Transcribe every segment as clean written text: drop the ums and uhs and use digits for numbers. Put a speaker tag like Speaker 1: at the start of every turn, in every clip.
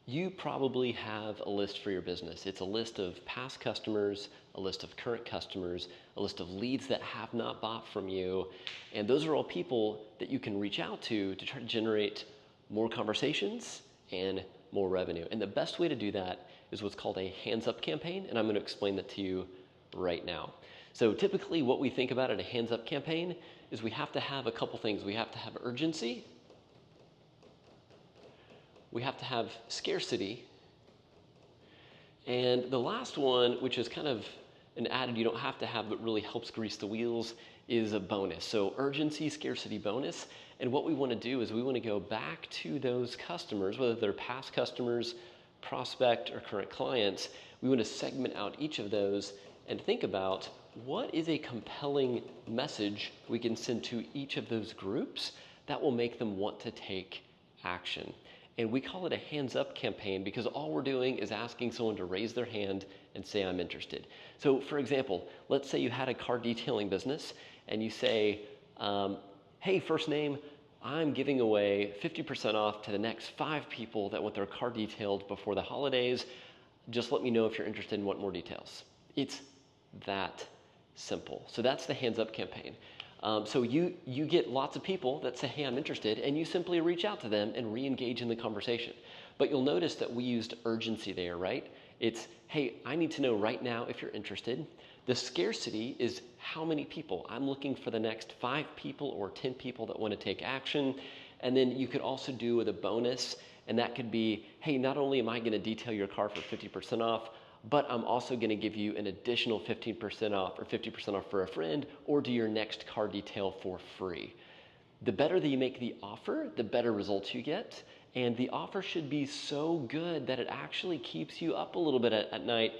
Speaker 1: You probably have a list for your business. It's a list of past customers, a list of current customers, a list of leads that have not bought from you. And those are all people that you can reach out to try to generate more conversations and more revenue. And the best way to do that is what's called a hands-up campaign, and I'm going to explain that to you right now. So typically what we think about at a hands-up campaign is we have to have a couple things. We have to have urgency, we have to have scarcity, and the last one, which is kind of an added you don't have to have but really helps grease the wheels, is a bonus. So urgency, scarcity, bonus. And what we want to do is we want to go back to those customers, whether they're past customers, prospect, or current clients. We want to segment out each of those and think about what is a compelling message we can send to each of those groups that will make them want to take action. And we call it a hands-up campaign because all we're doing is asking someone to raise their hand and say, I'm interested. So for example, let's say you had a car detailing business and you say, hey, first name, I'm giving away 50% off to the next 5 people that want their car detailed before the holidays. Just let me know if you're interested and want more details. It's that simple. So that's the hands-up campaign. So you get lots of people that say, hey, I'm interested, and you simply reach out to them and re-engage in the conversation. But you'll notice that we used urgency there, right? It's, hey, I need to know right now if you're interested. The scarcity is how many people. I'm looking for the next 5 people or 10 people that want to take action. And then you could also do with a bonus, and that could be, hey, not only am I going to detail your car for 50% off, but I'm also going to give you an additional 15% off or 50% off for a friend, or do your next car detail for free. The better that you make the offer, the better results you get. And the offer should be so good that it actually keeps you up a little bit at night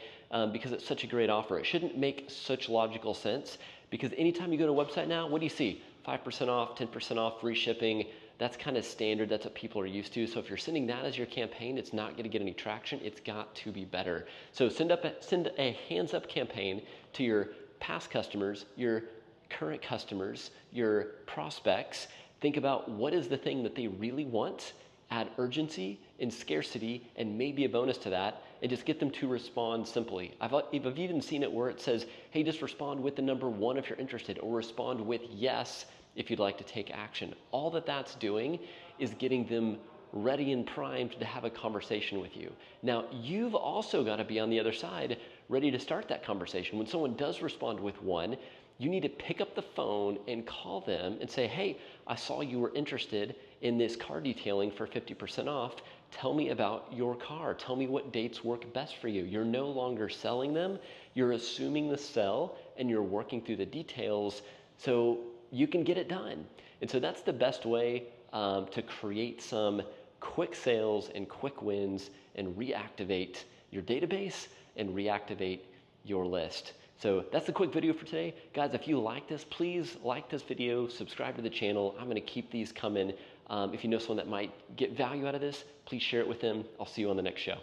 Speaker 1: because it's such a great offer. It shouldn't make such logical sense because anytime you go to a website now, what do you see? 5% off, 10% off, free shipping. That's kind of standard. That's what people are used to. So if you're sending that as your campaign, it's not going to get any traction. It's got to be better. So send a hands-up campaign to your past customers, your current customers, your prospects. Think about what is the thing that they really want, add urgency and scarcity and maybe a bonus to that, and just get them to respond simply. I've even seen it where it says, hey, just respond with the number 1 if you're interested, or respond with yes if you'd like to take action. All that's doing is getting them ready and primed to have a conversation with you. Now, you've also got to be on the other side, ready to start that conversation. When someone does respond with 1, you need to pick up the phone and call them and say, hey, I saw you were interested in this car detailing for 50% off. Tell me about your car. Tell me what dates work best for you. You're no longer selling them. You're assuming the sell and you're working through the details so you can get it done. And so that's the best way to create some quick sales and quick wins and reactivate your database and reactivate your list. So that's the quick video for today. Guys, if you like this, please like this video, subscribe to the channel. I'm gonna keep these coming. If you know someone that might get value out of this, please share it with them. I'll see you on the next show.